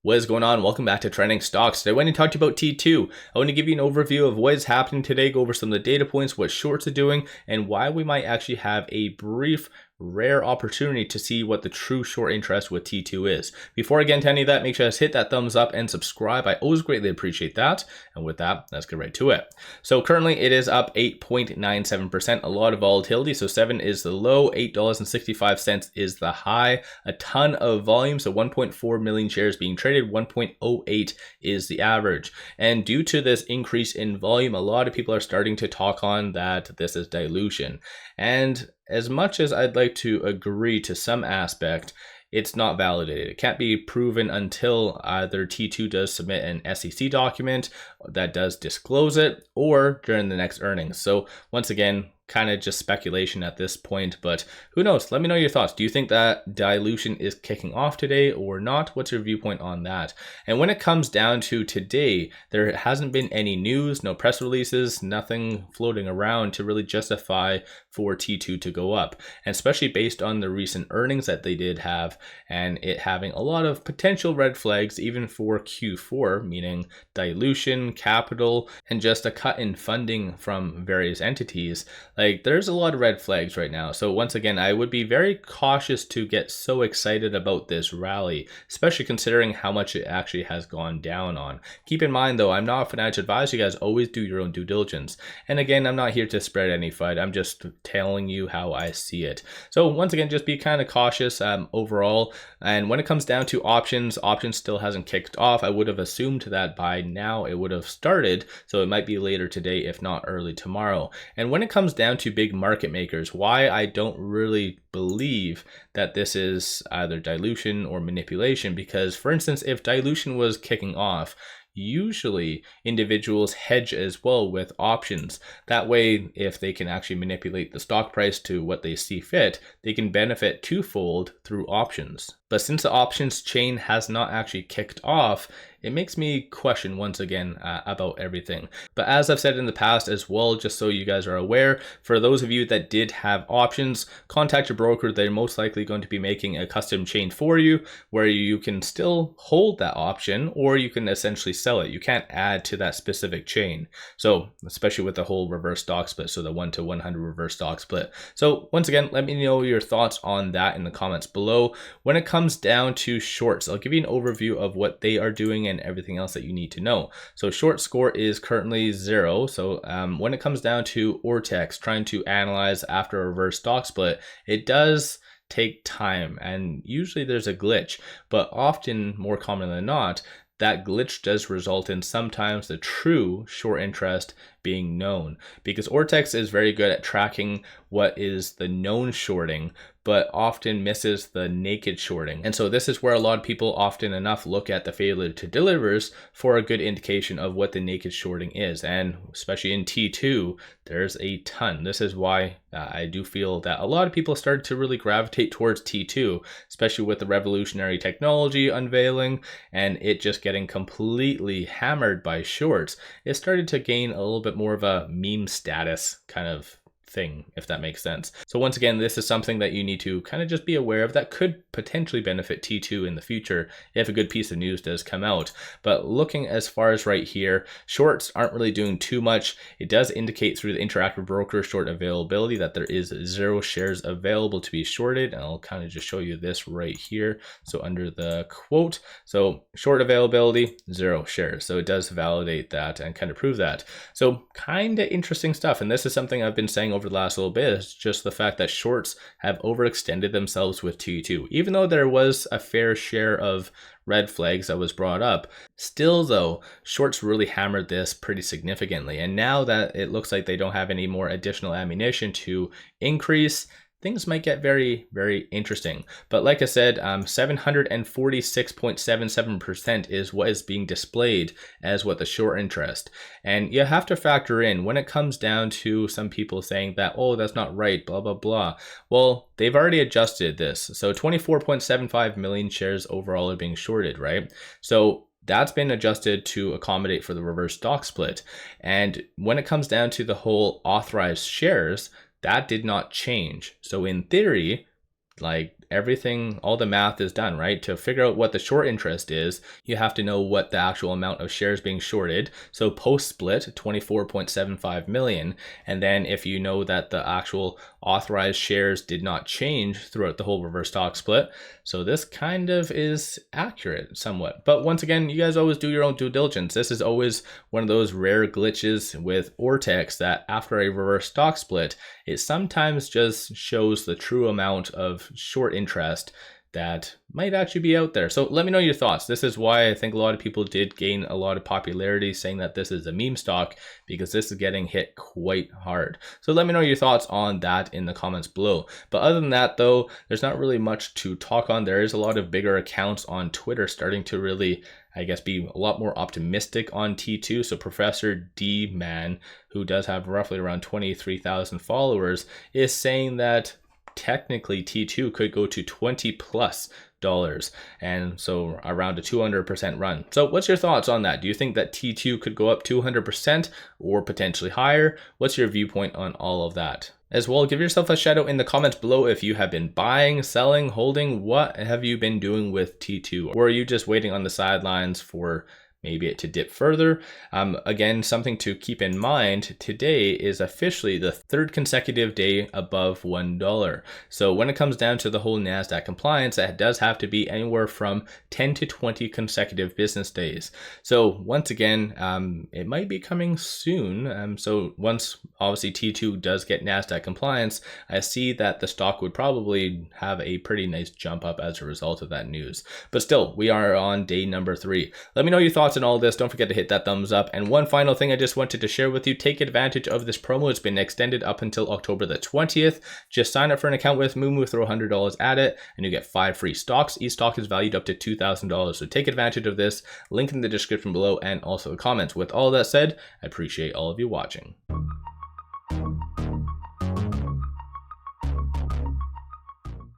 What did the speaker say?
What is going on? Welcome back to Trending Stocks. Today I want to talk to you about T2. I want to give you an overview of what is happening today, go over some of the data points, what shorts are doing, and why we might actually have a brief rare opportunity to see what the true short interest with T2 is. Before I get into any of that, make sure to hit that thumbs up and subscribe. I always greatly appreciate that. And with that, let's get right to it. So currently it is up 8.97%, a lot of volatility. So 7 is the low, $8.65 is the high, a ton of volume. So 1.4 million shares being traded, 1.08 is the average. And due to this increase in volume, a lot of people are starting to talk on that this is dilution. And as much as I'd like to agree to some aspect, it's not validated. It can't be proven until either T2 does submit an SEC document that does disclose it, or during the next earnings. So once again, kind of just speculation at this point, but who knows? Let me know your thoughts. Do you think that dilution is kicking off today or not? What's your viewpoint on that? And when it comes down to today, there hasn't been any news, no press releases, nothing floating around to really justify for T2 to go up, and especially based on the recent earnings that they did have and it having a lot of potential red flags even for Q4, meaning dilution, capital, and just a cut in funding from various entities. Like, there's a lot of red flags right now. So once again, I would be very cautious to get so excited about this rally, especially considering how much it actually has gone down on. Keep in mind though, I'm not a financial advisor. You guys always do your own due diligence. And again, I'm not here to spread any FUD. I'm just telling you how I see it. So once again, just be kind of cautious overall. And when it comes down to options still hasn't kicked off. I would have assumed that by now it would have started. So it might be later today, if not early tomorrow. And when it comes down to big market makers, why I don't really believe that this is either dilution or manipulation, because for instance, if dilution was kicking off, usually individuals hedge as well with options. That way, if they can actually manipulate the stock price to what they see fit, they can benefit twofold through options. But since the options chain has not actually kicked off, it makes me question once again about everything. But as I've said in the past as well, just so you guys are aware, for those of you that did have options, contact your broker. They're most likely going to be making a custom chain for you where you can still hold that option, or you can essentially sell it. You can't add to that specific chain. So especially with the whole reverse stock split, so the 1 to 100 reverse stock split. So once again, let me know your thoughts on that in the comments below. When it comes down to shorts, I'll give you an overview of what they are doing and everything else that you need to know. So short score is currently 0. So when it comes down to Ortex trying to analyze after a reverse stock split, it does take time and usually there's a glitch, but often, more common than not, that glitch does result in sometimes the true short interest being known, because Ortex is very good at tracking what is the known shorting, but often misses the naked shorting. And so this is where a lot of people often enough look at the failure to delivers for a good indication of what the naked shorting is. And especially in T2, there's a ton. This is why I do feel that a lot of people started to really gravitate towards T2, especially with the revolutionary technology unveiling and it just getting completely hammered by shorts. It started to gain a little bit more of a meme status kind of thing, if that makes sense. So once again, this is something that you need to kind of just be aware of that could potentially benefit T2 in the future if a good piece of news does come out. But looking as far as right here, shorts aren't really doing too much. It does indicate through the interactive broker short availability that there is 0 shares available to be shorted, and I'll kind of just show you this right here. So under the quote, so short availability, 0 shares. So it does validate that and kind of prove that. So kind of interesting stuff, and this is something I've been saying over the last little bit, is just the fact that shorts have overextended themselves with T2. Even though there was a fair share of red flags that was brought up, still though, shorts really hammered this pretty significantly. And now that it looks like they don't have any more additional ammunition to increase, things might get very, very interesting. But like I said, 746.77% is what is being displayed as what the short interest. And you have to factor in when it comes down to some people saying that, oh, that's not right, blah, blah, blah. Well, they've already adjusted this. So 24.75 million shares overall are being shorted, right? So that's been adjusted to accommodate for the reverse stock split. And when it comes down to the whole authorized shares, that did not change. So in theory, like everything, all the math is done, right? To figure out what the short interest is, you have to know what the actual amount of shares being shorted. So post-split, 24.75 million. And then if you know that the actual authorized shares did not change throughout the whole reverse stock split, so this kind of is accurate somewhat. But once again, you guys always do your own due diligence. This is always one of those rare glitches with Ortex that after a reverse stock split, it sometimes just shows the true amount of short interest that might actually be out there. So let me know your thoughts. This is why I think a lot of people did gain a lot of popularity saying that this is a meme stock, because this is getting hit quite hard. So let me know your thoughts on that in the comments below. But other than that though, there's not really much to talk on. There is a lot of bigger accounts on Twitter starting to really, I guess, be a lot more optimistic on T2. So Professor D Man, who does have roughly around 23,000 followers, is saying that technically T2 could go to $20+ and so around a 200% run. So what's your thoughts on that? Do you think that T2 could go up 200% or potentially higher? What's your viewpoint on all of that? As well, give yourself a shout out in the comments below if you have been buying, selling, holding. What have you been doing with T2? Or are you just waiting on the sidelines for maybe it to dip further? Again, something to keep in mind, today is officially the third consecutive day above $1. So when it comes down to the whole NASDAQ compliance, that does have to be anywhere from 10 to 20 consecutive business days. So once again, it might be coming soon. So once obviously T2 does get NASDAQ compliance, I see that the stock would probably have a pretty nice jump up as a result of that news. But still, we are on day number 3. Let me know your thoughts on all this. Don't forget to hit that thumbs up. And one final thing I just wanted to share with you, take advantage of this promo. It's been extended up until October the 20th. Just sign up for an account with Moomoo, throw $100 at it, and you get 5 free stocks. Each stock is valued up to $2,000. So take advantage of this. Link in the description below and also the comments. With all that said, I appreciate all of you watching.